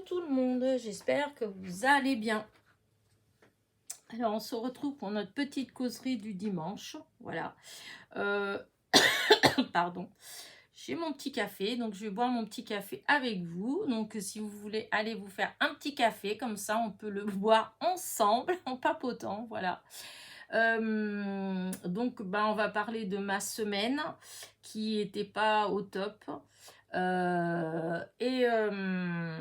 Coucou tout le monde, j'espère que vous allez bien. Alors on se retrouve pour notre petite causerie du dimanche, voilà. Euh, Pardon, j'ai mon petit café, donc je vais boire mon petit café avec vous. Donc si vous voulez aller vous faire un petit café, comme ça on peut le boire ensemble en papotant, voilà. Donc on va parler de ma semaine qui n'était pas au top. Euh, et, euh,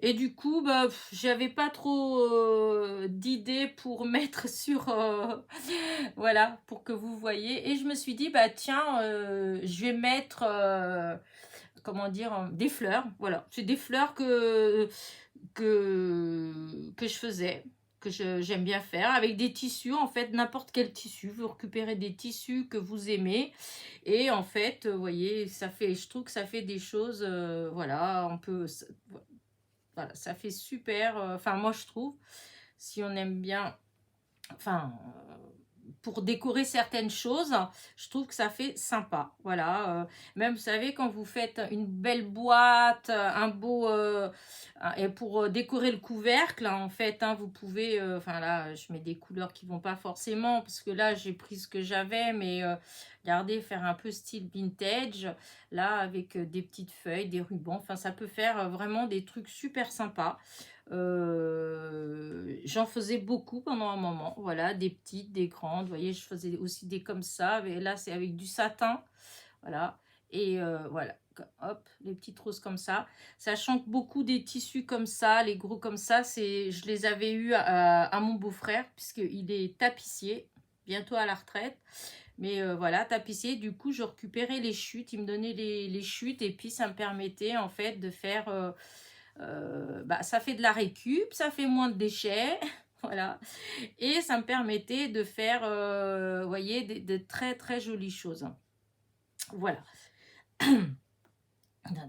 et du coup, j'avais pas trop d'idées pour mettre sur... voilà, pour que vous voyez. Et je me suis dit, bah tiens, je vais mettre... comment dire, des fleurs. Voilà, c'est des fleurs que je faisais, j'aime bien faire, avec des tissus, en fait, n'importe quel tissu. Vous récupérez des tissus que vous aimez. Et en fait, vous voyez, ça fait, je trouve que ça fait des choses, voilà, on peut... Voilà, ça fait super. Enfin, moi, je trouve, si on aime bien, enfin, pour décorer certaines choses, je trouve que ça fait sympa. Voilà. Même, vous savez, quand vous faites une belle boîte, un beau... et pour décorer le couvercle, hein, en fait, hein, vous pouvez... Enfin, là, je mets des couleurs qui vont pas forcément, parce que là, j'ai pris ce que j'avais, mais... regardez, faire un peu style vintage, là, avec des petites feuilles, des rubans. Enfin, ça peut faire vraiment des trucs super sympas. J'en faisais beaucoup pendant un moment. Voilà, des petites, des grandes. Vous voyez, je faisais aussi des comme ça. Mais là, c'est avec du satin. Voilà. Et voilà. Hop, les petites roses comme ça. Sachant que beaucoup des tissus comme ça, les gros comme ça, je les avais eus à mon beau-frère, puisqu'il est tapissier, bientôt à la retraite. Mais voilà, tapissier, du coup, je récupérais les chutes, il me donnait les chutes, et puis ça me permettait en fait de faire, ça fait de la récup, ça fait moins de déchets, voilà, et ça me permettait de faire, vous voyez, de très très jolies choses. Voilà.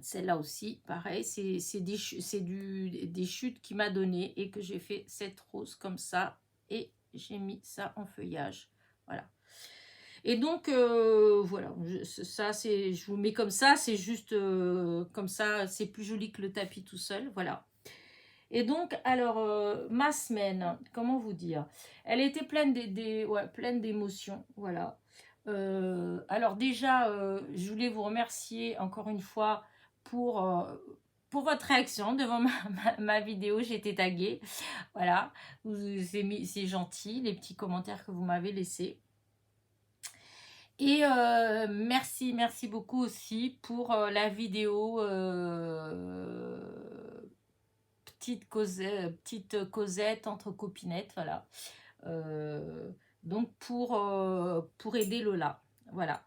Celle-là aussi, pareil, c'est des chutes qu'il m'a donné et que j'ai fait cette rose comme ça, et j'ai mis ça en feuillage, voilà. Et donc, voilà, je vous mets comme ça, c'est juste comme ça, c'est plus joli que le tapis tout seul, voilà. Et donc, alors, ma semaine, comment vous dire? Elle était pleine d'émotions, voilà. Alors déjà, je voulais vous remercier encore une fois pour, euh, pour votre réaction devant ma vidéo, j'ai été taguée, voilà. C'est gentil, les petits commentaires que vous m'avez laissés. Et merci beaucoup aussi pour la vidéo petite causette entre copinettes, voilà. Donc pour aider Lola, voilà.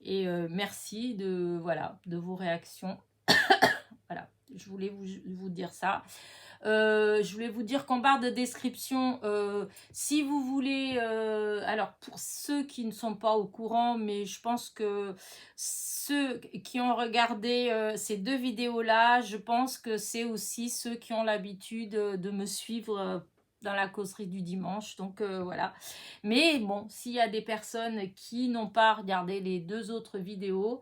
Et merci de vos réactions. Voilà, je voulais vous dire ça. Je voulais vous dire qu'en barre de description, si vous voulez, alors pour ceux qui ne sont pas au courant, mais je pense que ceux qui ont regardé ces deux vidéos-là, je pense que c'est aussi ceux qui ont l'habitude de me suivre dans la causerie du dimanche. Donc voilà. Mais bon, s'il y a des personnes qui n'ont pas regardé les deux autres vidéos,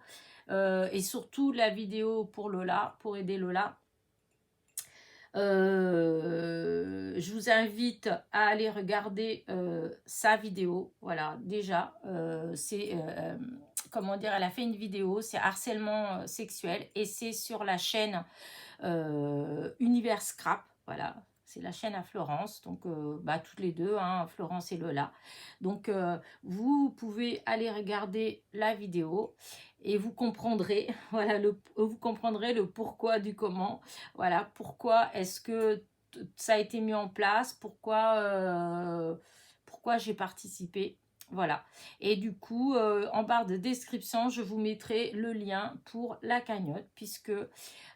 et surtout la vidéo pour Lola, pour aider Lola, je vous invite à aller regarder sa vidéo. Voilà, déjà, comment dire, elle a fait une vidéo, c'est harcèlement sexuel, et c'est sur la chaîne Univers Scrap. Voilà, c'est la chaîne à Florence, donc toutes les deux, hein, Florence et Lola. Donc vous pouvez aller regarder la vidéo et vous comprendrez, voilà, vous comprendrez le pourquoi du comment. Voilà, pourquoi est-ce que ça a été mis en place, pourquoi j'ai participé. Voilà. Et du coup, en barre de description, je vous mettrai le lien pour la cagnotte, puisque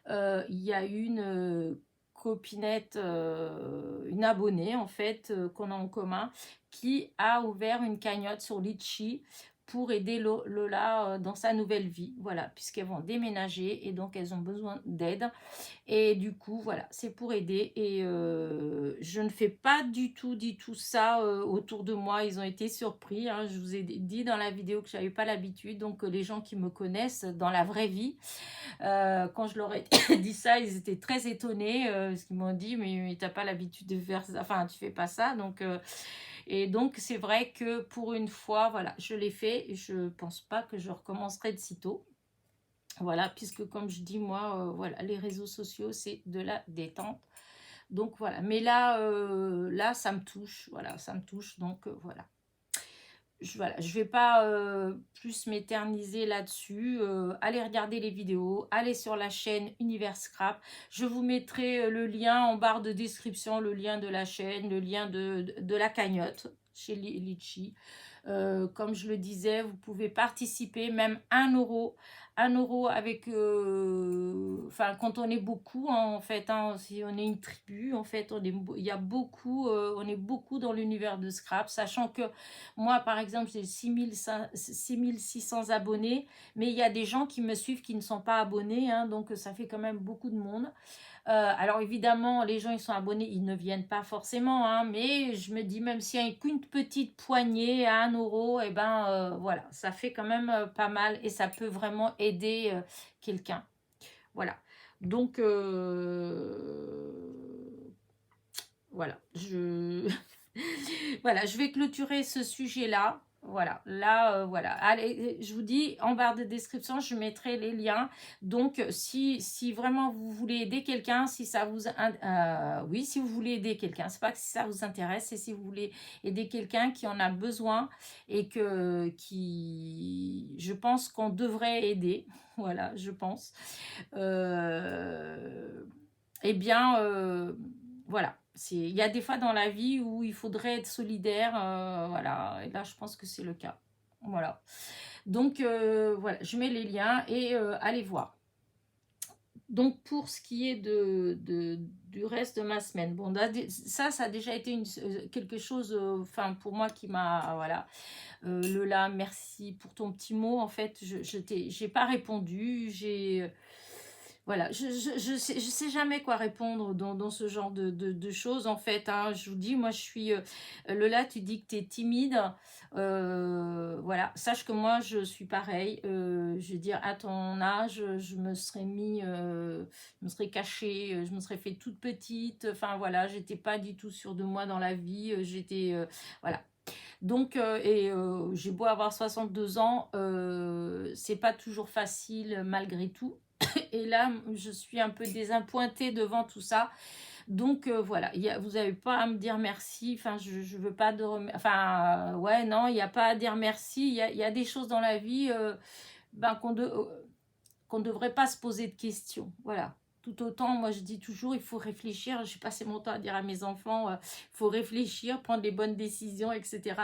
il y a une copinette, une abonnée en fait, qu'on a en commun, qui a ouvert une cagnotte sur Litchi pour aider Lola dans sa nouvelle vie, voilà, puisqu'elles vont déménager et donc elles ont besoin d'aide. Et du coup, voilà, c'est pour aider. Et je ne fais pas du tout ça autour de moi. Ils ont été surpris, hein. Je vous ai dit dans la vidéo que je n'avais pas l'habitude. Donc, les gens qui me connaissent dans la vraie vie, quand je leur ai dit ça, ils étaient très étonnés. Parce qu'ils m'ont dit, mais tu n'as pas l'habitude de faire ça. Enfin, tu fais pas ça. Donc, et donc, c'est vrai que pour une fois, voilà, je l'ai fait. Je ne pense pas que je recommencerai de sitôt. Voilà, puisque comme je dis, moi, voilà, les réseaux sociaux, c'est de la détente. Donc voilà, mais là, là, ça me touche, voilà, ça me touche, donc voilà. Voilà, je vais pas plus m'éterniser là-dessus. Allez regarder les vidéos, allez sur la chaîne Univers Scrap. Je vous mettrai le lien en barre de description, le lien de la chaîne, le lien de la cagnotte chez Litchi. Comme je le disais, vous pouvez participer, même 1 euro. 1 euro avec... Enfin, quand on est beaucoup, hein, en fait, hein, si on est une tribu, en fait, il y a beaucoup, on est beaucoup dans l'univers de Scrap, sachant que moi, par exemple, j'ai 6600 abonnés, mais il y a des gens qui me suivent qui ne sont pas abonnés, hein, donc ça fait quand même beaucoup de monde. Alors évidemment, les gens ils sont abonnés, ils ne viennent pas forcément, hein, mais je me dis même s'il y a qu'une petite poignée à 1 euro, et ben voilà, ça fait quand même pas mal et ça peut vraiment aider quelqu'un. Voilà. Donc voilà, voilà, je vais clôturer ce sujet-là. Voilà, là, voilà. Allez, je vous dis, en barre de description, je mettrai les liens. Donc, si vraiment vous voulez aider quelqu'un, si ça vous... oui, si vous voulez aider quelqu'un, c'est pas que si ça vous intéresse, c'est si vous voulez aider quelqu'un qui en a besoin et je pense qu'on devrait aider. Voilà, je pense. Eh bien, voilà. Il y a des fois dans la vie où il faudrait être solidaire, voilà, et là je pense que c'est le cas. Voilà. Donc voilà, je mets les liens et allez voir. Donc pour ce qui est du reste de ma semaine, bon, ça a déjà été quelque chose, enfin pour moi qui m'a, voilà. Lola, merci pour ton petit mot. En fait, j'ai pas répondu, voilà, je sais jamais quoi répondre dans ce genre de choses, en fait, hein. Je vous dis, moi, je suis... Lola, tu dis que tu es timide. Voilà, sache que moi, je suis pareil. Je veux dire, à ton âge, je me serais je me serais cachée, je me serais fait toute petite. Enfin, voilà, j'étais pas du tout sûre de moi dans la vie. J'étais... voilà. Donc, j'ai beau avoir 62 ans, c'est pas toujours facile malgré tout. Et là, je suis un peu désappointée devant tout ça. Donc, voilà, vous n'avez pas à me dire merci. Enfin, je veux pas de... Enfin, ouais, non, il n'y a pas à dire merci. Il y a des choses dans la vie ben, qu'on ne devrait pas se poser de questions. Voilà. Tout autant, moi je dis toujours, il faut réfléchir. Je passé mon temps à dire à mes enfants, il faut réfléchir, prendre les bonnes décisions, etc.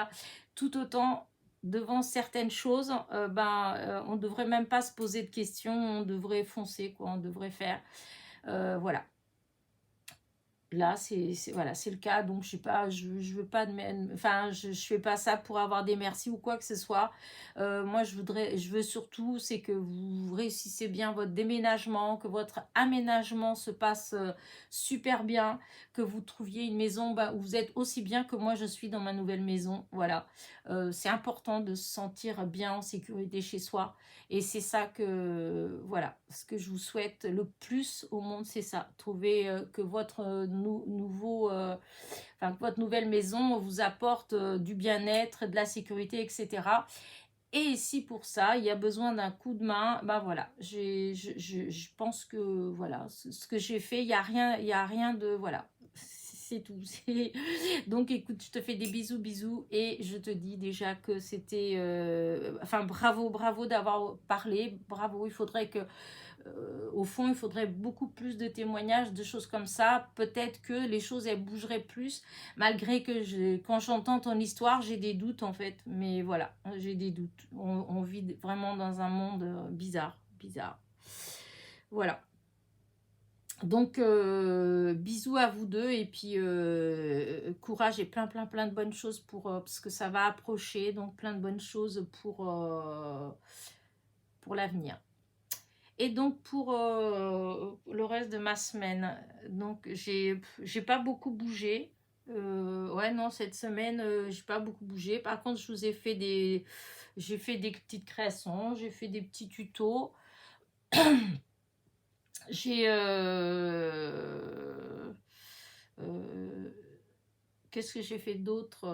Tout autant, devant certaines choses, on ne devrait même pas se poser de questions, on devrait foncer, quoi, on devrait faire. Voilà. Là, voilà, c'est le cas, donc je sais pas, je veux pas enfin, je fais pas ça pour avoir des merci ou quoi que ce soit. Moi, je veux surtout, c'est que vous réussissez bien votre déménagement, que votre aménagement se passe super bien, que vous trouviez une maison où vous êtes aussi bien que moi je suis dans ma nouvelle maison. Voilà, c'est important de se sentir bien en sécurité chez soi. Et c'est ça que, voilà, ce que je vous souhaite le plus au monde, c'est ça. Trouver que votre que votre nouvelle maison vous apporte du bien-être, de la sécurité, etc. Et si pour ça, il y a besoin d'un coup de main, ben voilà, je pense que, voilà, ce que j'ai fait, il y a rien de, voilà, c'est tout. Donc écoute, je te fais des bisous et je te dis déjà que c'était, enfin bravo d'avoir parlé, bravo, il faudrait que, au fond, il faudrait beaucoup plus de témoignages, de choses comme ça. Peut-être que les choses, elles bougeraient plus, malgré que quand j'entends ton histoire, j'ai des doutes, en fait. Mais voilà, j'ai des doutes. On vit vraiment dans un monde bizarre. Voilà. Donc, bisous à vous deux et puis courage et plein de bonnes choses parce que ça va approcher, donc plein de bonnes choses pour l'avenir. Et donc, pour le reste de ma semaine, donc j'ai pas beaucoup bougé. Ouais, non, cette semaine, j'ai pas beaucoup bougé. Par contre, je vous ai fait j'ai fait des petites créations, j'ai fait des petits tutos. J'ai... qu'est-ce que j'ai fait d'autre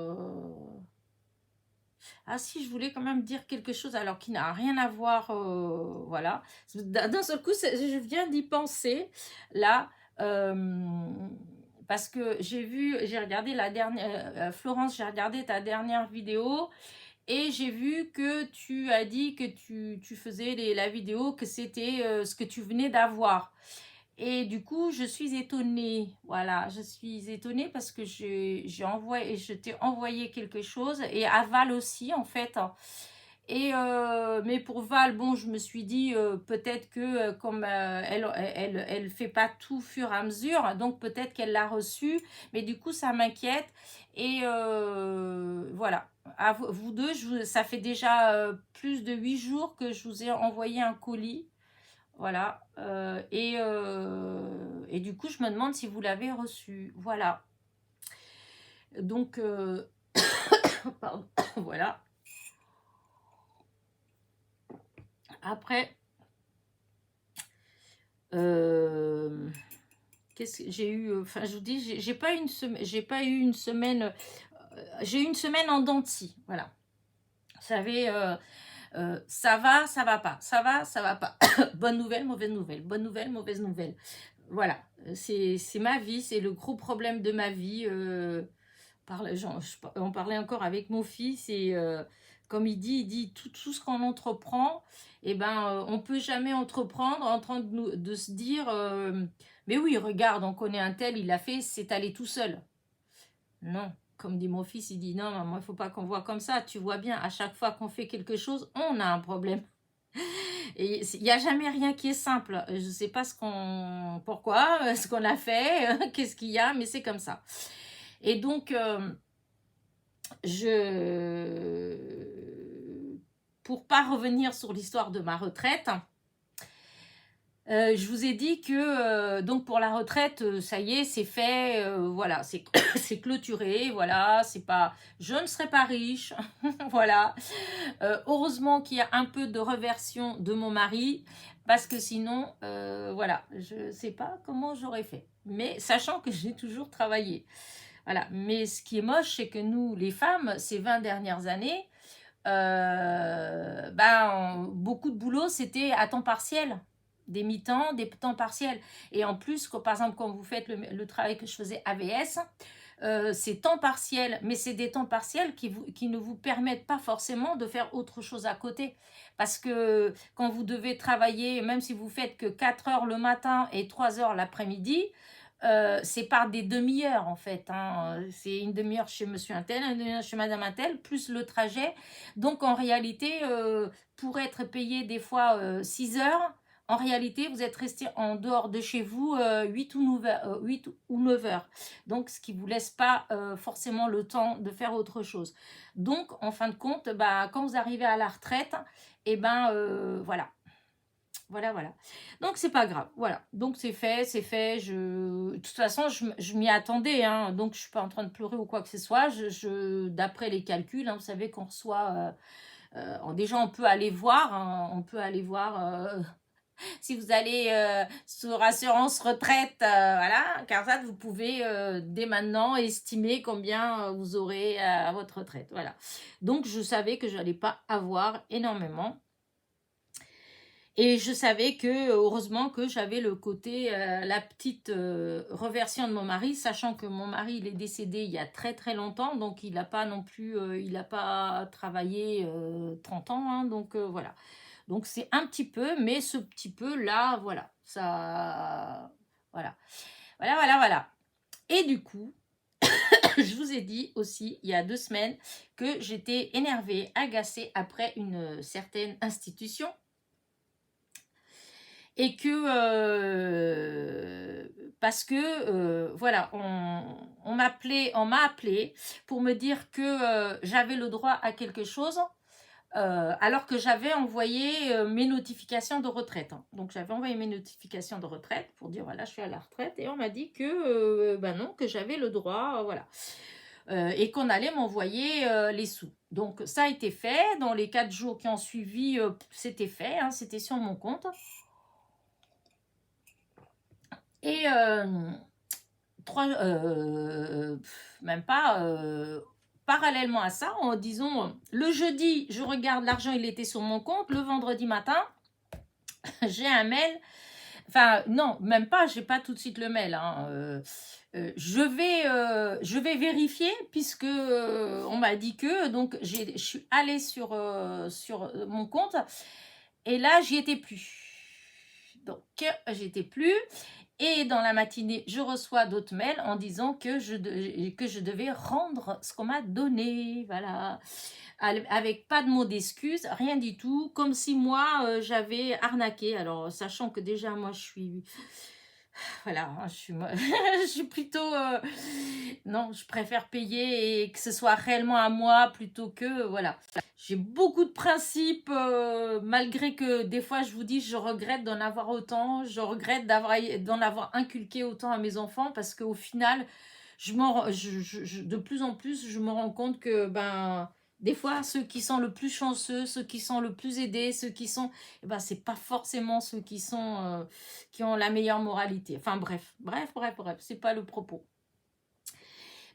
Ah si, je voulais quand même dire quelque chose alors qui n'a rien à voir, voilà. D'un seul coup, je viens d'y penser, là, parce que j'ai regardé la dernière, Florence, j'ai regardé ta dernière vidéo et j'ai vu que tu as dit que tu faisais la vidéo, que c'était ce que tu venais d'avoir. Et du coup, je suis étonnée. Voilà, je suis étonnée parce que je t'ai envoyé quelque chose et à Val aussi, en fait. Et mais pour Val, bon, je me suis dit peut-être que comme elle fait pas tout au fur et à mesure, donc peut-être qu'elle l'a reçu. Mais du coup, ça m'inquiète. Et voilà. À vous deux, ça fait déjà plus de 8 jours que je vous ai envoyé un colis. Voilà. Et du coup, je me demande si vous l'avez reçu. Voilà. Donc, pardon. Voilà. Après, qu'est-ce que j'ai eu enfin, je vous dis, j'ai pas eu une semaine. J'ai eu une semaine en dents de scie. Voilà. Vous savez, ça va pas. Ça va pas. Bonne nouvelle, mauvaise nouvelle. Bonne nouvelle, mauvaise nouvelle. Voilà. C'est ma vie. C'est le gros problème de ma vie. On parlait encore avec mon fils et comme il dit tout ce qu'on entreprend, eh ben, on peut jamais entreprendre en train de se dire mais oui, regarde, on connaît un tel, il l'a fait, c'est allé tout seul. Non, comme dit mon fils, il dit non, maman, il faut pas qu'on voit comme ça. Tu vois bien, à chaque fois qu'on fait quelque chose, on a un problème. Et il n'y a jamais rien qui est simple. Je ne sais pas pourquoi, ce qu'on a fait, qu'est-ce qu'il y a, mais c'est comme ça. Et donc, pour pas revenir sur l'histoire de ma retraite, je vous ai dit que donc pour la retraite, ça y est, c'est fait, voilà, c'est clôturé, voilà, c'est pas, je ne serai pas riche, voilà. Heureusement qu'il y a un peu de reversion de mon mari, parce que sinon, voilà, je sais pas comment j'aurais fait. Mais sachant que j'ai toujours travaillé. Voilà. Mais ce qui est moche, c'est que nous, les femmes, ces 20 dernières années, beaucoup de boulot, c'était à temps partiel. Des mi-temps, des temps partiels. Et en plus, par exemple, quand vous faites le travail que je faisais AVS, c'est temps partiel, mais c'est des temps partiels qui ne vous permettent pas forcément de faire autre chose à côté. Parce que quand vous devez travailler, même si vous faites que 4 heures le matin et 3 heures l'après-midi, c'est par des demi-heures en fait. C'est une demi-heure chez monsieur Untel, une demi-heure chez madame Untel, plus le trajet. Donc en réalité, pour être payé des fois 6 heures, en réalité, vous êtes resté en dehors de chez vous 8 ou 9 heures, 8 ou 9 heures. Donc, ce qui ne vous laisse pas forcément le temps de faire autre chose. Donc, en fin de compte, quand vous arrivez à la retraite, et voilà. Voilà. Donc, c'est pas grave. Voilà. Donc, c'est fait, c'est fait. De toute façon, je m'y attendais. Hein. Donc, je suis pas en train de pleurer ou quoi que ce soit. D'après les calculs, vous savez qu'on reçoit... déjà, on peut aller voir. Hein, on peut aller voir... si vous allez sur assurance retraite, voilà, car ça, vous pouvez dès maintenant estimer combien vous aurez à votre retraite. Voilà. Donc, je savais que je n'allais pas avoir énormément. Et je savais que, heureusement, que j'avais le côté, la petite reversion de mon mari, sachant que mon mari, il est décédé il y a très longtemps, donc il n'a pas non plus, il n'a pas travaillé 30 ans, hein, donc voilà. Donc c'est un petit peu, mais ce petit peu là, voilà, ça, voilà. Et du coup, je vous ai dit aussi il y a 2 semaines que j'étais énervée, agacée après une certaine institution et que parce que, voilà, on m'a appelé pour me dire que j'avais le droit à quelque chose, alors que j'avais envoyé mes notifications de retraite, hein. Donc, j'avais envoyé mes notifications de retraite pour dire, voilà, je suis à la retraite. Et on m'a dit que, ben non, que j'avais le droit, voilà. Et qu'on allait m'envoyer les sous. Donc, ça a été fait. Dans les 4 jours qui ont suivi, c'était fait, hein, c'était sur mon compte. Et même pas, parallèlement à ça, en disant, le jeudi, je regarde, l'argent, il était sur mon compte. Le vendredi matin, j'ai un mail. Enfin, non, même pas, j'ai pas tout de suite le mail, hein. Je vais vérifier puisque on m'a dit que, donc je suis allée sur mon compte et là, j'y étais plus. Donc, j'y étais plus. Et dans la matinée, je reçois d'autres mails en disant que je devais rendre ce qu'on m'a donné. Voilà. Avec pas de mots d'excuse, rien du tout. Comme si moi, j'avais arnaqué. Alors, sachant que déjà, moi, je suis... Voilà, hein, je suis plutôt... non, je préfère payer et que ce soit réellement à moi plutôt que... Voilà. J'ai beaucoup de principes, malgré que des fois, je vous dis, je regrette d'en avoir autant. Je regrette d'en avoir inculqué autant à mes enfants parce qu'au final, de plus en plus, je me rends compte que... ben des fois, ceux qui sont le plus chanceux, ceux qui sont le plus aidés, ceux qui sont... Eh ben, c'est pas forcément ceux qui sont... qui ont la meilleure moralité. Enfin, bref, c'est pas le propos.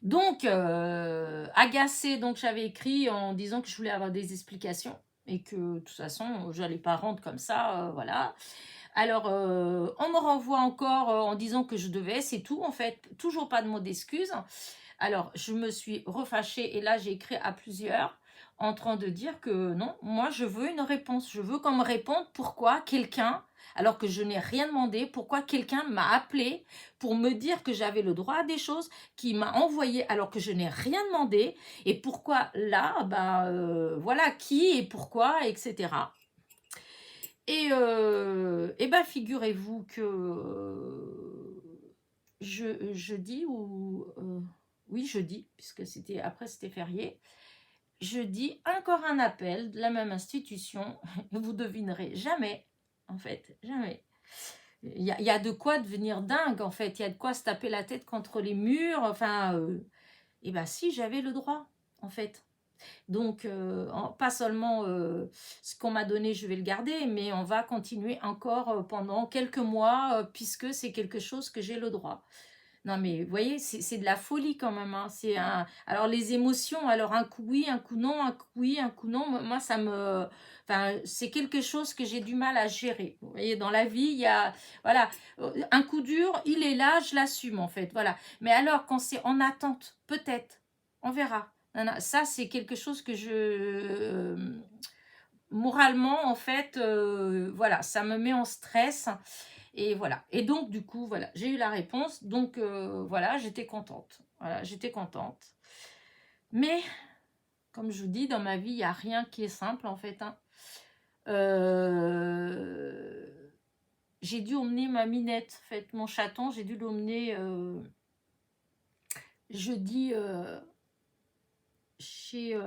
Donc, agacée, donc j'avais écrit en disant que je voulais avoir des explications et que, de toute façon, je n'allais pas rendre comme ça, voilà. Alors, on me renvoie encore en disant que je devais, c'est tout, en fait. Toujours pas de mot d'excuse. Alors, je me suis refâchée et là, j'ai écrit à plusieurs en train de dire que non, moi, je veux une réponse. Je veux qu'on me réponde pourquoi quelqu'un, alors que je n'ai rien demandé, pourquoi quelqu'un m'a appelé pour me dire que j'avais le droit à des choses, qui m'a envoyé alors que je n'ai rien demandé, et pourquoi là, voilà, qui et pourquoi, etc. Et ben, figurez-vous que jeudi ou... oui, jeudi, puisque après c'était férié. Jeudi, encore un appel de la même institution. Vous devinerez jamais, en fait, jamais. Il y a de quoi devenir dingue, en fait. Il y a de quoi se taper la tête contre les murs. Enfin, et ben si, j'avais le droit, en fait. Donc, pas seulement ce qu'on m'a donné, je vais le garder, mais on va continuer encore pendant quelques mois, puisque c'est quelque chose que j'ai le droit. Non, mais vous voyez, c'est de la folie quand même, hein. Alors, les émotions, alors un coup oui, un coup non, un coup oui, un coup non, moi, ça me... Enfin, c'est quelque chose que j'ai du mal à gérer. Vous voyez, dans la vie, il y a... Voilà, un coup dur, il est là, je l'assume, en fait. Voilà. Mais alors, quand c'est en attente, peut-être, on verra. Non, non, ça, c'est quelque chose que moralement, en fait, voilà, ça me met en stress. Et voilà. Et donc, du coup, voilà, j'ai eu la réponse. Donc, voilà, j'étais contente. Voilà, j'étais contente. Mais, comme je vous dis, dans ma vie, il n'y a rien qui est simple, en fait, hein. J'ai dû emmener ma Minette, en fait, mon chaton, j'ai dû l'emmener jeudi chez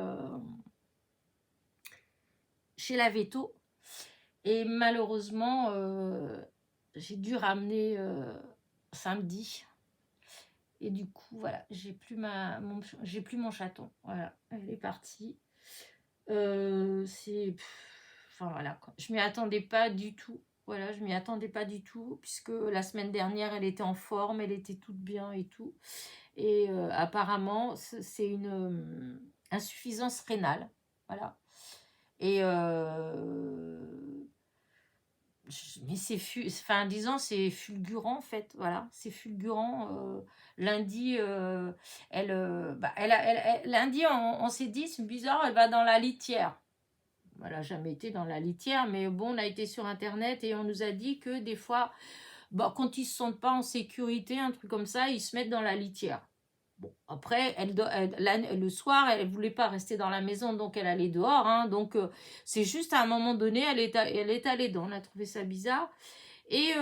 la Veto. Et malheureusement, j'ai dû ramener samedi. Et du coup, voilà, j'ai plus mon chaton. Voilà, elle est partie. Enfin, voilà, quoi. Je m'y attendais pas du tout. Voilà, je m'y attendais pas du tout, puisque la semaine dernière, elle était en forme, elle était toute bien et tout. Et apparemment, c'est une insuffisance rénale. Voilà. Et mais enfin, disons, c'est fulgurant, en fait. Voilà, c'est fulgurant. Lundi, lundi, on s'est dit, c'est bizarre, elle va dans la litière. Elle n'a jamais été dans la litière, mais bon, on a été sur Internet et on nous a dit que des fois, quand ils ne se sentent pas en sécurité, un truc comme ça, ils se mettent dans la litière. Bon, après, le soir, elle ne voulait pas rester dans la maison, donc elle allait dehors, hein. Donc, c'est juste à un moment donné, elle est allée dedans. On a trouvé ça bizarre. Et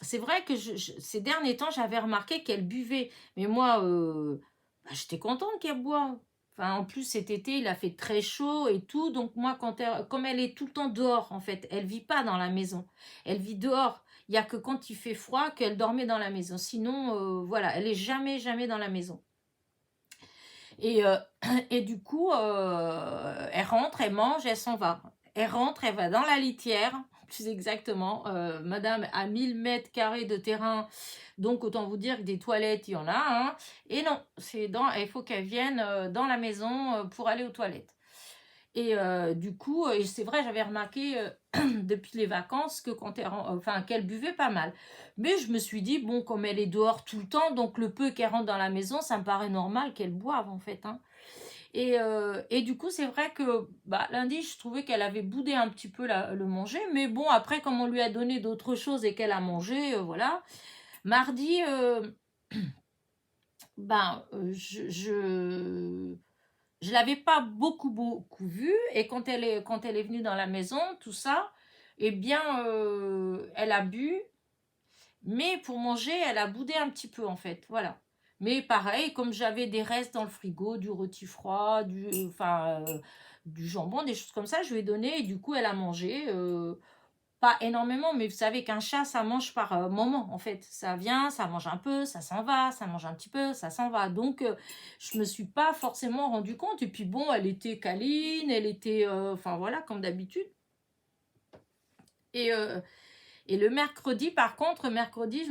c'est vrai que ces derniers temps, j'avais remarqué qu'elle buvait. Mais moi, bah, j'étais contente qu'elle boive. Enfin, en plus, cet été, il a fait très chaud et tout. Donc, moi, comme elle est tout le temps dehors, en fait, elle vit pas dans la maison. Elle vit dehors. Il y a que quand il fait froid qu'elle dormait dans la maison. Sinon, voilà, elle est jamais, jamais dans la maison. Et, et du coup, elle rentre, elle mange, elle s'en va. Elle rentre, elle va dans la litière, plus exactement. Madame a 1000 mètres carrés de terrain, donc autant vous dire que des toilettes, il y en a. Hein. Et non, il faut qu'elle vienne dans la maison pour aller aux toilettes. Et du coup, et c'est vrai, j'avais remarqué depuis les vacances que enfin, qu'elle buvait pas mal. Mais je me suis dit, bon, comme elle est dehors tout le temps, donc le peu qu'elle rentre dans la maison, ça me paraît normal qu'elle boive en fait. Hein. Et du coup, c'est vrai que bah, lundi, je trouvais qu'elle avait boudé un petit peu le manger. Mais bon, après, comme on lui a donné d'autres choses et qu'elle a mangé, voilà. Mardi, ben, je l'avais pas beaucoup vue. Et quand elle est venue dans la maison, tout ça, eh bien, elle a bu. Mais pour manger, elle a boudé un petit peu en fait, voilà. Mais pareil, comme j'avais des restes dans le frigo, du rôti froid, du jambon, des choses comme ça, je lui ai donné et du coup elle a mangé. Pas énormément, mais vous savez qu'un chat, ça mange par moment en fait. Ça vient, ça mange un peu, ça s'en va, ça mange un petit peu, ça s'en va. Donc je me suis pas forcément rendu compte. Et puis bon, elle était câline, elle était, enfin voilà, comme d'habitude. Et et le mercredi, par contre, mercredi,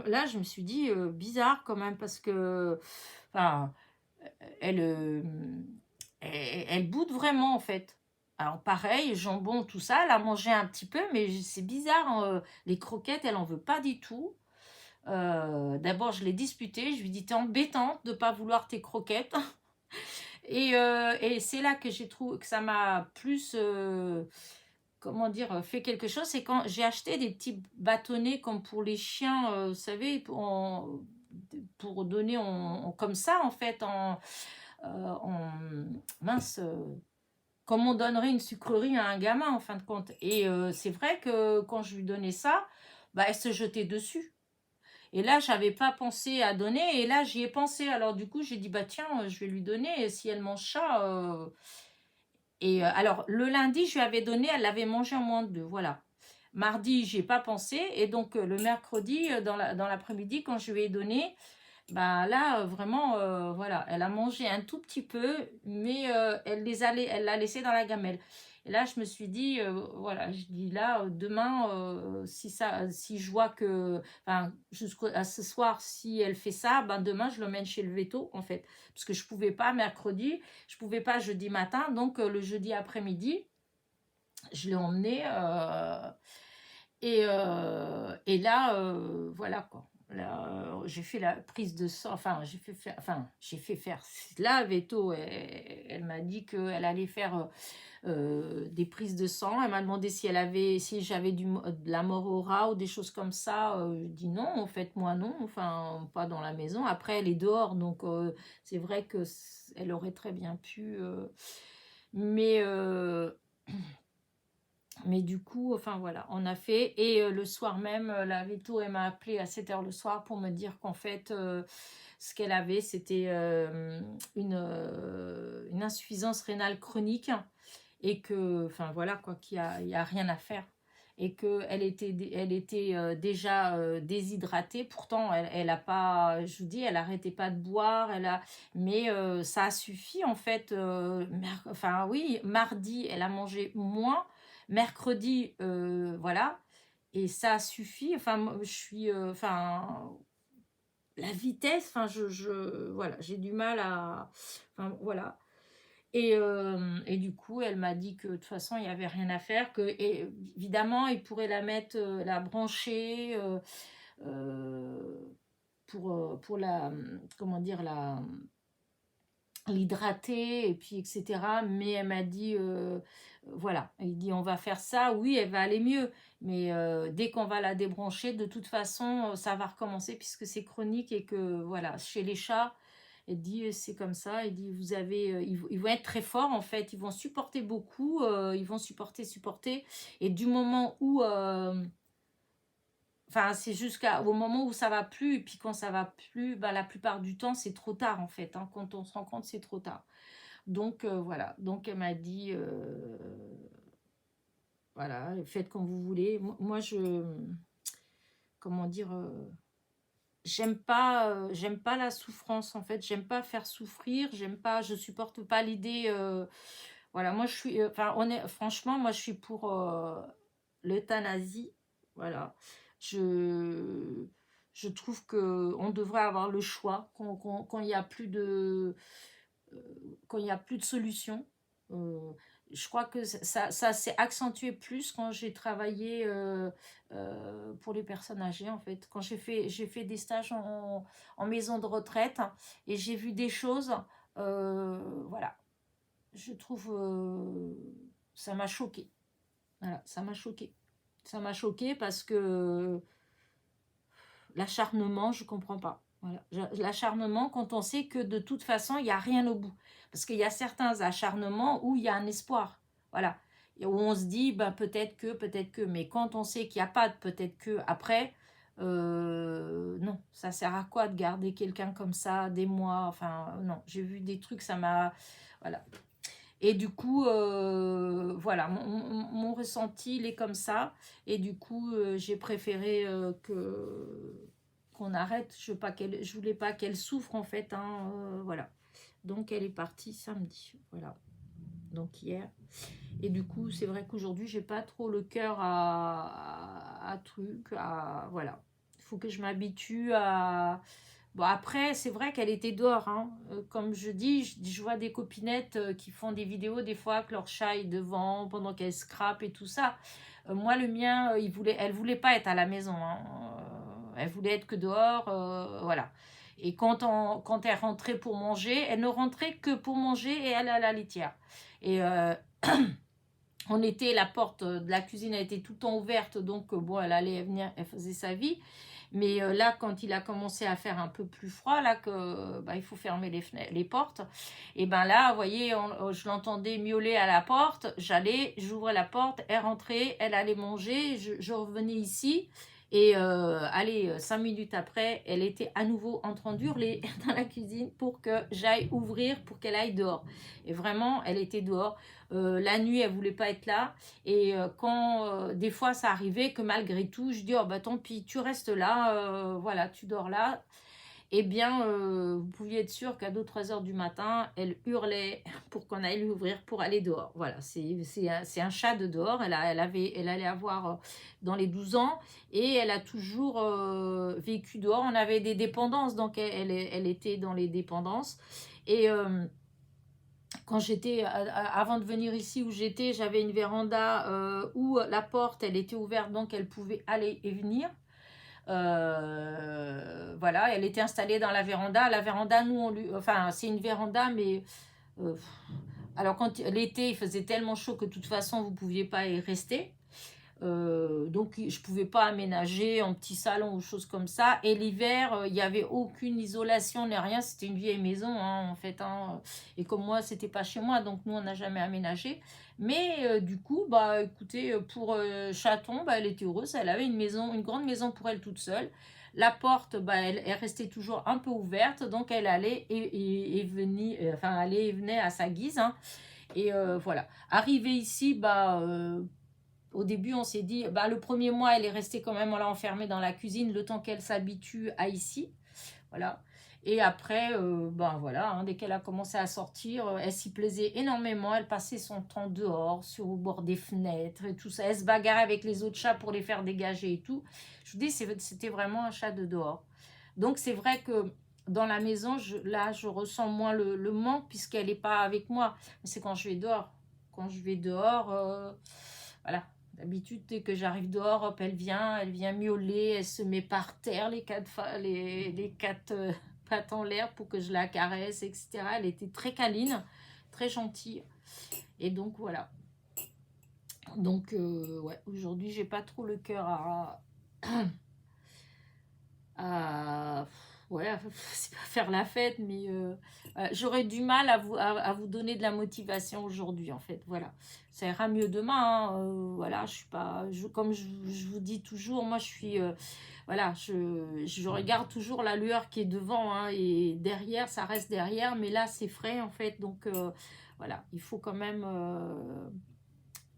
là, je me suis dit bizarre quand même parce que, enfin, elle, elle boude vraiment en fait. Alors pareil, jambon, tout ça, elle a mangé un petit peu, mais c'est bizarre. Hein, les croquettes, elle en veut pas du tout. D'abord, je l'ai disputée. Je lui dis, t'es embêtante de pas vouloir tes croquettes. Et c'est là que j'ai trouvé que ça m'a plus comment dire, fait quelque chose, c'est quand j'ai acheté des petits bâtonnets comme pour les chiens, vous savez, pour donner comme ça, en fait, mince, comme on donnerait une sucrerie à un gamin, en fin de compte. Et c'est vrai que quand je lui donnais ça, bah, elle se jetait dessus. Et là, j'avais pas pensé à donner, et là, j'y ai pensé. Alors, du coup, j'ai dit, bah tiens, je vais lui donner, et si elle mange ça, et alors, le lundi, je lui avais donné, elle l'avait mangé en moins de deux, voilà. Mardi, j'ai pas pensé, et donc le mercredi, dans l'après-midi, quand je lui ai donné, bah là, vraiment, voilà, elle a mangé un tout petit peu, mais elle l'a laissé dans la gamelle. Et là, je me suis dit, voilà, je dis là, demain, si je vois que, enfin, jusqu'à ce soir, si elle fait ça, ben demain, je l'emmène chez le veto, en fait. Parce que je pouvais pas mercredi, je pouvais pas jeudi matin, donc le jeudi après-midi, je l'ai emmené, et là, voilà quoi. Là, j'ai fait la prise de sang, j'ai fait faire la veto, elle m'a dit qu'elle allait faire des prises de sang. Elle m'a demandé si j'avais de la mort au rat ou des choses comme ça. Je dis non, en fait, moi non, enfin, pas dans la maison. Après, elle est dehors, donc c'est vrai que elle aurait très bien pu. Mais, euh, mais du coup, enfin voilà, on a fait. Et le soir même, la veto, elle m'a appelé à 7 heures le soir pour me dire qu'en fait, ce qu'elle avait, c'était une insuffisance rénale chronique et que, enfin voilà, quoi, il y a rien à faire. Et elle était déjà déshydratée. Pourtant, elle a pas, je vous dis, elle arrêtait pas de boire. Mais ça a suffi en fait. Enfin oui, mardi, elle a mangé moins. Mercredi, voilà. Et ça a suffi. Enfin, je suis, enfin, la vitesse. Enfin, voilà, j'ai du mal à, enfin voilà. Et du coup, elle m'a dit que de toute façon, il n'y avait rien à faire, évidemment, il pourrait la brancher pour comment dire, l'hydrater, et puis etc. Mais elle m'a dit, voilà, il dit on va faire ça, oui, elle va aller mieux, mais dès qu'on va la débrancher, de toute façon, ça va recommencer puisque c'est chronique et que, voilà, chez les chats, elle dit c'est comme ça, il dit vous avez, ils vont être très forts en fait, ils vont supporter beaucoup, ils vont supporter, et du moment où Enfin, c'est jusqu'au moment où ça va plus. Et puis quand ça va plus, bah, la plupart du temps, c'est trop tard en fait. Hein. Quand on se rend compte, c'est trop tard. Donc voilà. Donc elle m'a dit, voilà, faites comme vous voulez. Moi, comment dire, j'aime pas la souffrance en fait. J'aime pas faire souffrir. J'aime pas, je supporte pas l'idée. Voilà, moi je suis, enfin, franchement, moi je suis pour l'euthanasie. Voilà, je, je trouve que on devrait avoir le choix quand il y a plus de, euh, quand il y a plus de solution. Euh, je crois que ça s'est accentué plus quand j'ai travaillé pour les personnes âgées, en fait. Quand j'ai fait des stages en maison de retraite, hein, et j'ai vu des choses, voilà, je trouve, ça m'a choqué. Voilà, ça m'a choqué. Ça m'a choqué parce que l'acharnement, je comprends pas. Voilà. L'acharnement, quand on sait que de toute façon, il n'y a rien au bout. Parce qu'il y a certains acharnements où il y a un espoir. Voilà. Et où on se dit, ben, peut-être que. Mais quand on sait qu'il n'y a pas de peut-être que, après, non, ça sert à quoi de garder quelqu'un comme ça des mois. Enfin, non, j'ai vu des trucs, ça m'a. Voilà. Et du coup, voilà, mon ressenti, il est comme ça. Et du coup, j'ai préféré qu'on arrête. Je voulais pas qu'elle souffre, en fait. Hein, voilà. Donc, elle est partie samedi. Voilà. Donc, hier. Et du coup, c'est vrai qu'aujourd'hui, j'ai pas trop le cœur à truc. Voilà. Il faut que je m'habitue à... Bon, après, c'est vrai qu'elle était dehors. Hein. Comme je dis, je vois des copinettes qui font des vidéos des fois que leur chat est devant pendant qu'elle scrape et tout ça. Moi, le mien, elle voulait pas être à la maison. Hein. Elle voulait être que dehors. Voilà. Et quand elle rentrait pour manger, elle ne rentrait que pour manger et elle à la litière. Et la porte de la cuisine a été tout le temps ouverte, donc bon, elle allait venir, elle faisait sa vie. Mais là, quand il a commencé à faire un peu plus froid, là, que bah, il faut fermer les portes, et ben là, vous voyez, je l'entendais miauler à la porte, j'ouvrais la porte, elle rentrait, elle allait manger, je revenais ici, et allez, 5 minutes après, elle était à nouveau en train d'hurler dans la cuisine pour que j'aille ouvrir, pour qu'elle aille dehors. Et vraiment, elle était dehors. La nuit, elle voulait pas être là. Et quand des fois ça arrivait que malgré tout, je dis oh bah tant pis, tu restes là, voilà, tu dors là. Eh bien, vous pouviez être sûr qu'à 2-3 heures du matin, elle hurlait pour qu'on aille l'ouvrir pour aller dehors. Voilà, c'est un chat de dehors. Elle allait avoir dans les 12 ans et elle a toujours vécu dehors. On avait des dépendances, donc elle était dans les dépendances. Et quand avant de venir ici où j'étais, j'avais une véranda où la porte, elle était ouverte, donc elle pouvait aller et venir. Voilà, elle était installée dans la véranda. La véranda, nous, enfin, c'est une véranda, mais euh, alors quand l'été, il faisait tellement chaud que de toute façon, vous ne pouviez pas y rester. Donc je pouvais pas aménager en petit salon ou choses comme ça. Et l'hiver, il n'y avait aucune isolation ni rien. C'était une vieille maison hein, en fait. Hein. Et comme moi, c'était pas chez moi, donc nous on n'a jamais aménagé. Mais du coup, bah écoutez, pour Chaton, bah, elle était heureuse. Elle avait une maison, une grande maison pour elle toute seule. La porte, bah, elle restait toujours un peu ouverte, donc elle allait et venait, enfin allait et venait à sa guise. Hein. Et voilà. Arrivée ici, bah au début, on s'est dit, bah, le premier mois, elle est restée quand même là enfermée dans la cuisine, le temps qu'elle s'habitue à ici. Voilà. Et après, ben voilà, hein, dès qu'elle a commencé à sortir, elle s'y plaisait énormément. Elle passait son temps dehors, au bord des fenêtres et tout ça. Elle se bagarrait avec les autres chats pour les faire dégager et tout. Je vous dis, c'était vraiment un chat de dehors. Donc c'est vrai que dans la maison, là, je ressens moins le manque puisqu'elle n'est pas avec moi. Mais c'est quand je vais dehors. Quand je vais dehors, voilà. D'habitude, dès que j'arrive dehors, hop, elle vient miauler, elle se met par terre, les quatre pattes en l'air pour que je la caresse, etc. Elle était très câline, très gentille. Et donc, voilà. Donc, ouais, aujourd'hui, j'ai pas trop le cœur à ouais, c'est pas faire la fête, mais j'aurais du mal à vous donner de la motivation aujourd'hui, en fait. Voilà, ça ira mieux demain. Hein, voilà, je suis pas, comme je vous dis toujours, moi, je suis, voilà, je regarde toujours la lueur qui est devant, hein, et derrière, ça reste derrière, mais là, c'est frais, en fait. Donc, voilà, il faut quand même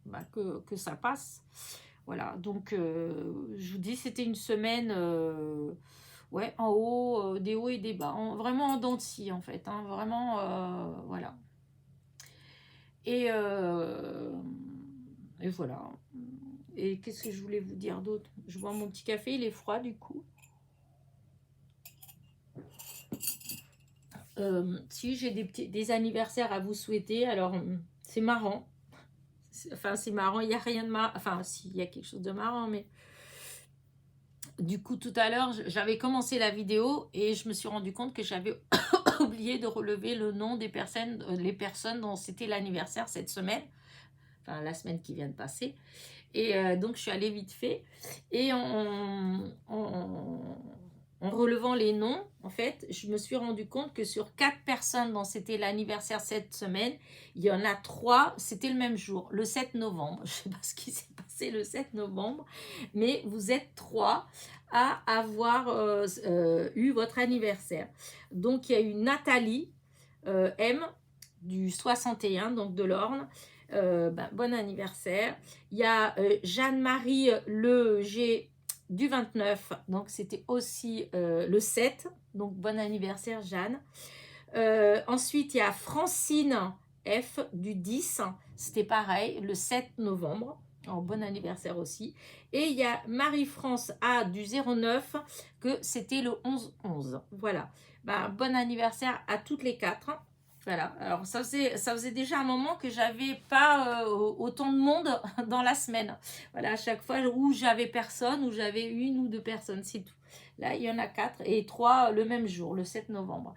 bah, que ça passe. Voilà, donc je vous dis, c'était une semaine, ouais, en haut, des hauts et des bas, vraiment en dents de scie en fait, hein, vraiment, voilà. Et, euh, et voilà. Et qu'est-ce que je voulais vous dire d'autre? Je bois mon petit café, il est froid du coup. Si j'ai des anniversaires à vous souhaiter, alors c'est marrant. Enfin, c'est marrant, il n'y a rien de marrant. Enfin, s'il y a quelque chose de marrant, mais du coup, tout à l'heure, j'avais commencé la vidéo et je me suis rendu compte que j'avais oublié de relever le nom des personnes, les personnes dont c'était l'anniversaire cette semaine, enfin la semaine qui vient de passer. Et donc, je suis allée vite fait. Et en relevant les noms, en fait, je me suis rendu compte que sur 4 personnes dont c'était l'anniversaire cette semaine, il y en a 3, c'était le même jour, le 7 novembre. Je ne sais pas ce qui s'est passé le 7 novembre, mais vous êtes 3 à avoir eu votre anniversaire. Donc, il y a eu Nathalie M du 61, donc de l'Orne. Bon anniversaire. Il y a Jeanne-Marie Le G du 29, donc c'était aussi le 7, donc bon anniversaire Jeanne. Ensuite, il y a Francine F du 10, c'était pareil, le 7 novembre. Oh, bon anniversaire aussi. Et il y a Marie-France A du 09, que c'était le 11-11. Voilà. Bon anniversaire à toutes les 4. Voilà, alors ça faisait déjà un moment que j'avais pas autant de monde dans la semaine. Voilà, à chaque fois où j'avais personne, où j'avais 1 ou 2 personnes, c'est tout. Là, il y en a 4 et 3 le même jour, le 7 novembre.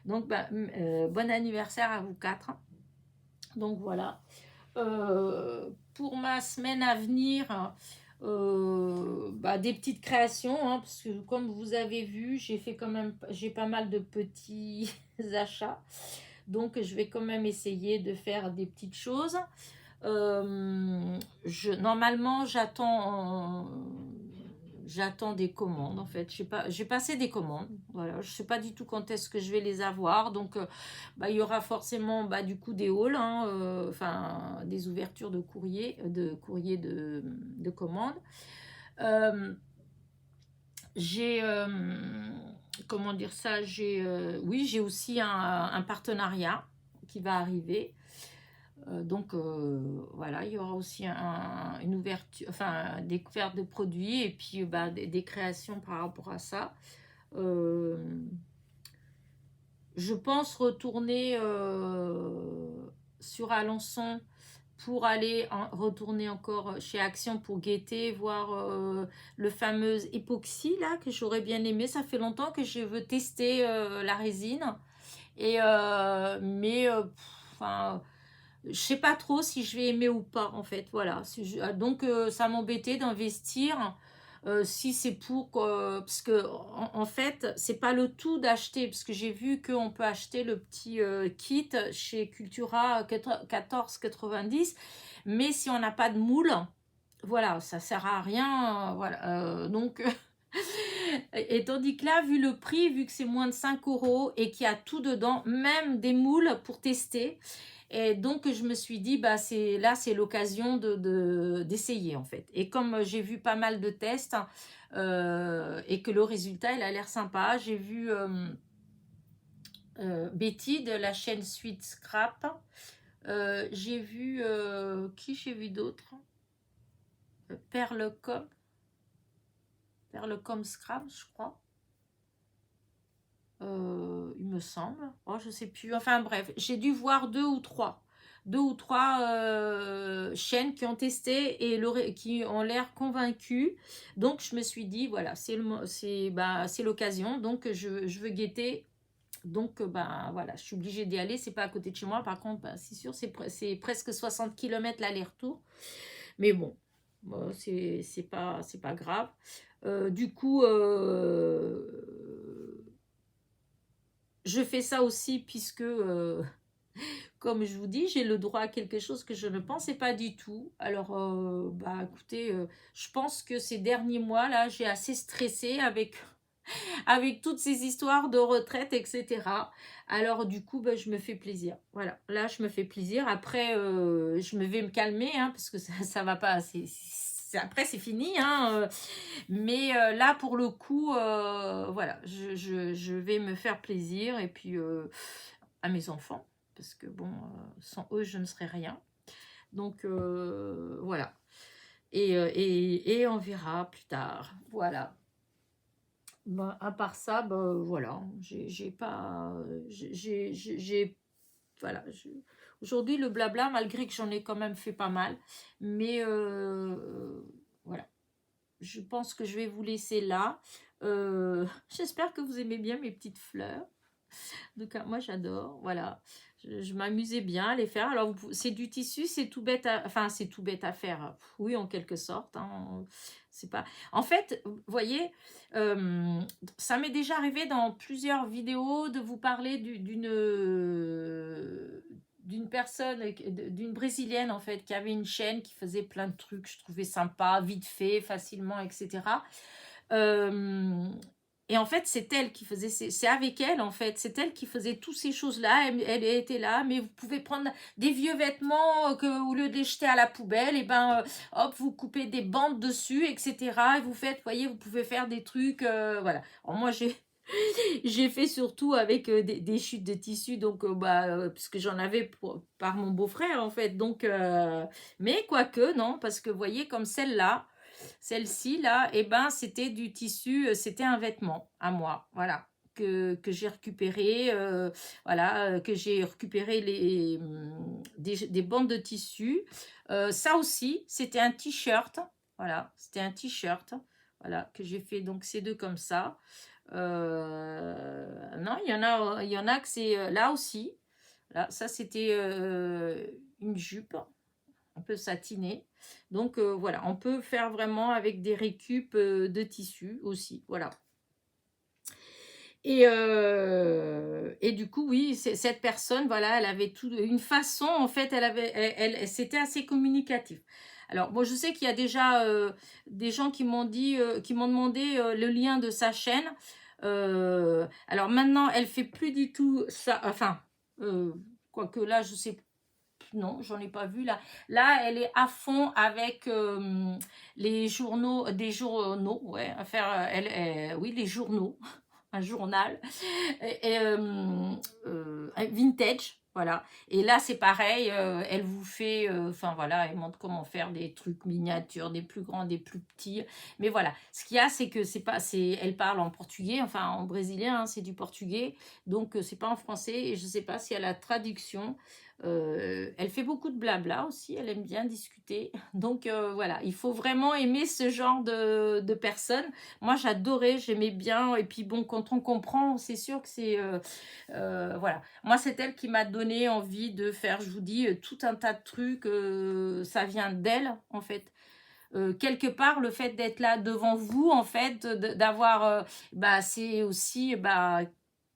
Donc, bon anniversaire à vous 4. Donc voilà. Pour ma semaine à venir, des petites créations, hein, parce que comme vous avez vu, j'ai pas mal de petits achats. Donc, je vais quand même essayer de faire des petites choses. Normalement, j'attends des commandes, en fait. J'ai passé des commandes. Voilà. Je ne sais pas du tout quand est-ce que je vais les avoir. Donc, il y aura forcément du coup des hauls, hein, enfin, des ouvertures de courrier, de commandes. J'ai comment dire ça, oui, j'ai aussi un partenariat qui va arriver. Donc voilà, il y aura aussi une ouverture, enfin des découverte de produits et puis des créations par rapport à ça. Je pense retourner sur Alençon pour aller retourner encore chez Action pour guetter, voir le fameux époxy là que j'aurais bien aimé. Ça fait longtemps que je veux tester la résine. Et enfin, je sais pas trop si je vais aimer ou pas en fait. Voilà. Donc ça m'embêtait d'investir. Si c'est parce que en fait c'est pas le tout d'acheter, parce que j'ai vu qu'on peut acheter le petit kit chez Cultura 14,90, mais si on n'a pas de moule, voilà, ça sert à rien, voilà, donc et tandis que là, vu le prix, vu que c'est moins de 5 € et qu'il y a tout dedans, même des moules pour tester, et donc je me suis dit c'est l'occasion d'essayer en fait. Et comme j'ai vu pas mal de tests et que le résultat il a l'air sympa, j'ai vu Betty de la chaîne Sweet Scrap. J'ai vu j'ai vu d'autres, Perlecom Scrap, je crois. Il me semble. Oh, je sais plus. Enfin bref, j'ai dû voir deux ou trois chaînes qui ont testé et qui ont l'air convaincus. Donc je me suis dit voilà, c'est l'occasion. Donc je veux guetter. Donc voilà, je suis obligée d'y aller. C'est pas à côté de chez moi. Par contre, c'est sûr, c'est presque 60 km l'aller-retour. Mais bon, c'est pas grave. Du coup, je fais ça aussi puisque, comme je vous dis, j'ai le droit à quelque chose que je ne pensais pas du tout. Alors, bah écoutez, je pense que ces derniers mois, là, j'ai assez stressé avec toutes ces histoires de retraite, etc. Alors, du coup, bah, je me fais plaisir. Voilà, là, je me fais plaisir. Après, je me vais me calmer, hein, parce que ça va pas. Après, c'est fini, hein, mais là, pour le coup, voilà, je vais me faire plaisir. Et puis, à mes enfants, parce que bon, sans eux, je ne serais rien. Donc, voilà. Et on verra plus tard. Voilà. Ben, à part ça, ben, voilà, j'ai pas, voilà, aujourd'hui le blabla, malgré que j'en ai quand même fait pas mal, mais voilà, je pense que je vais vous laisser là. J'espère que vous aimez bien mes petites fleurs. Donc, moi, j'adore. Voilà. Je m'amusais bien à les faire. Alors, c'est du tissu, c'est tout bête enfin, c'est tout bête à faire. Oui, en quelque sorte. Hein. C'est pas... En fait, vous voyez, ça m'est déjà arrivé dans plusieurs vidéos de vous parler d'une personne, d'une brésilienne en fait, qui avait une chaîne qui faisait plein de trucs, je trouvais sympa, vite fait, facilement, etc. Et en fait, c'est elle qui faisait, c'est avec elle en fait, c'est elle qui faisait toutes ces choses-là. Elle était là, mais vous pouvez prendre des vieux vêtements que au lieu de les jeter à la poubelle, et ben hop, vous coupez des bandes dessus, etc. Et vous faites, voyez, vous pouvez faire des trucs, voilà. Alors moi, j'ai fait surtout avec des chutes de tissu, donc puisque j'en avais par mon beau-frère en fait. Donc, mais quoique, non, parce que vous voyez, comme celle-là. Celle-ci, là, eh ben, c'était du tissu, c'était un vêtement à moi, voilà, que j'ai récupéré, voilà, que j'ai récupéré des bandes de tissu. Ça aussi, c'était un t-shirt, voilà, c'était un t-shirt, voilà, que j'ai fait donc ces deux comme ça. Non, il y en a que c'est là aussi. Là, ça, c'était une jupe un peu satiné. Donc voilà, on peut faire vraiment avec des récup de tissu aussi. Voilà. Et du coup, oui, cette personne, voilà, elle avait une façon, en fait, c'était assez communicatif. Alors, moi, je sais qu'il y a déjà des gens qui m'ont demandé le lien de sa chaîne. Alors maintenant, elle fait plus du tout ça. Enfin, quoique là, je sais non, j'en ai pas vu là. Là, elle est à fond avec les journaux, des journaux, ouais, à faire, oui, les journaux, un journal, vintage, voilà. Et là, c'est pareil, elle vous fait, enfin voilà, elle montre comment faire des trucs miniatures, des plus grands, des plus petits. Mais voilà, ce qu'il y a, c'est que elle parle en portugais, enfin en brésilien, hein, c'est du portugais, donc c'est pas en français. Et je sais pas si elle a la traduction. Elle fait beaucoup de blabla aussi, elle aime bien discuter. Donc voilà, il faut vraiment aimer ce genre de personnes. Moi j'adorais, j'aimais bien. Et puis bon, quand on comprend, c'est sûr que c'est... voilà. Moi c'est elle qui m'a donné envie de faire, je vous dis, tout un tas de trucs. Ça vient d'elle en fait. Quelque part, le fait d'être là devant vous, en fait, d'avoir... c'est aussi...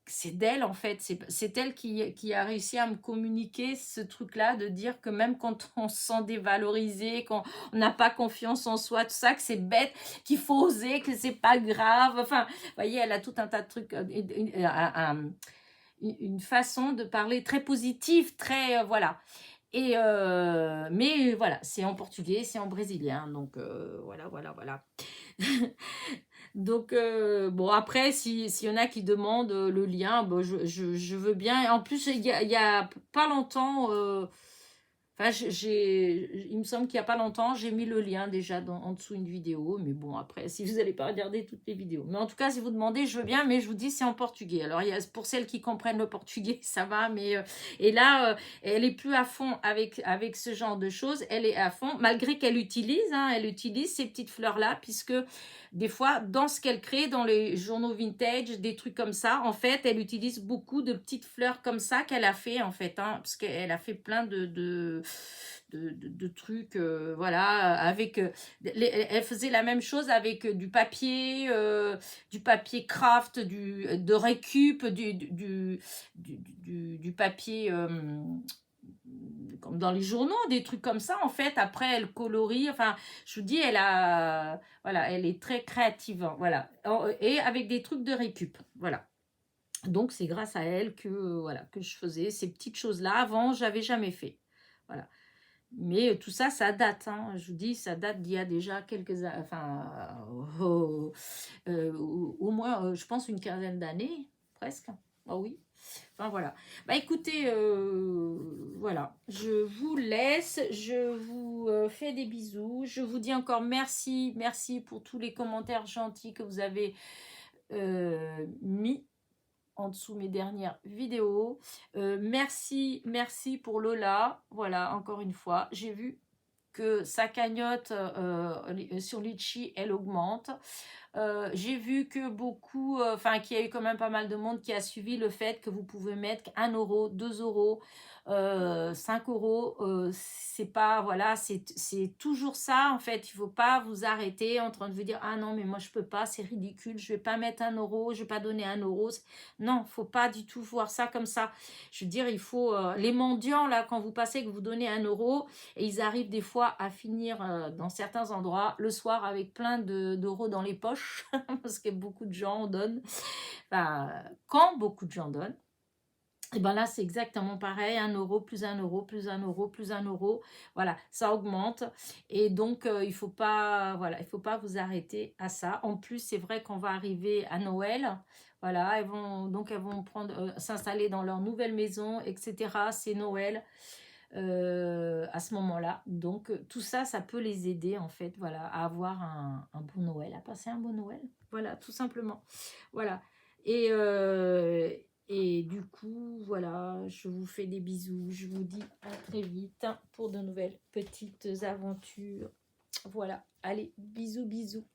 c'est d'elle en fait, c'est elle qui a réussi à me communiquer ce truc-là, de dire que même quand on se sent dévalorisé, qu'on n'a pas confiance en soi, tout ça, que c'est bête, qu'il faut oser, que c'est pas grave. Enfin, vous voyez, elle a tout un tas de trucs, une façon de parler très positive, très voilà. Mais voilà, c'est en portugais, c'est en brésilien, donc voilà. Donc, bon, après, s'il y en a qui demandent le lien, bon, je veux bien. Et en plus, il y a pas longtemps, enfin, il me semble qu'il n'y a pas longtemps, j'ai mis le lien déjà en dessous une vidéo. Mais bon, après, si vous n'allez pas regarder toutes les vidéos. Mais en tout cas, si vous demandez, je veux bien, mais je vous dis, c'est en portugais. Alors, pour celles qui comprennent le portugais, ça va. Mais, et là, elle est plus à fond avec ce genre de choses. Elle est à fond, malgré qu'elle utilise, hein, elle utilise ces petites fleurs-là, puisque des fois, dans ce qu'elle crée, dans les journaux vintage, des trucs comme ça, en fait, elle utilise beaucoup de petites fleurs comme ça qu'elle a fait, en fait, hein, parce qu'elle a fait plein de trucs, voilà, avec, elle faisait la même chose avec du papier craft, de récup, du papier, comme dans les journaux, des trucs comme ça, en fait. Après, elle colorie, enfin, je vous dis, voilà, elle est très créative, hein, voilà. Et avec des trucs de récup, voilà. Donc, c'est grâce à elle que, voilà, que je faisais ces petites choses-là. Avant, j'avais jamais fait, voilà. Mais tout ça, ça date, hein. Je vous dis, ça date d'il y a déjà quelques années, enfin, au moins, je pense, une quinzaine d'années, presque. Ah oui. Enfin, voilà. Bah, écoutez, voilà. Je vous laisse. Je vous fais des bisous. Je vous dis encore merci. Merci pour tous les commentaires gentils que vous avez mis en dessous mes dernières vidéos. Merci pour Lola. Voilà, encore une fois. J'ai vu que sa cagnotte sur Litchi, elle augmente. J'ai vu que beaucoup, enfin qu'il y a eu quand même pas mal de monde qui a suivi le fait que vous pouvez mettre 1 euro, 2 euros, 5 euros. C'est pas, voilà, c'est toujours ça en fait. Il faut pas vous arrêter en train de vous dire ah non mais moi je peux pas, c'est ridicule, je vais pas mettre 1 euro, je vais pas donner 1 euro. Non, faut pas du tout voir ça comme ça. Je veux dire, il faut les mendiants là quand vous passez que vous donnez 1 euro et ils arrivent des fois à finir dans certains endroits le soir avec plein d'euros dans les poches parce que beaucoup de gens donnent. Enfin, quand beaucoup de gens donnent, et ben là c'est exactement pareil, 1 euro plus 1 euro plus 1 euro plus 1 euro, voilà, ça augmente et donc il faut pas, voilà, il faut pas vous arrêter à ça. En plus c'est vrai qu'on va arriver à Noël, voilà, elles vont prendre s'installer dans leur nouvelle maison, etc. C'est Noël. À ce moment-là. Donc, tout ça, ça peut les aider, en fait, voilà, à avoir un bon Noël, à passer un bon Noël. Voilà, tout simplement. Voilà. Et du coup, voilà, je vous fais des bisous. Je vous dis à très vite pour de nouvelles petites aventures. Voilà. Allez, bisous, bisous.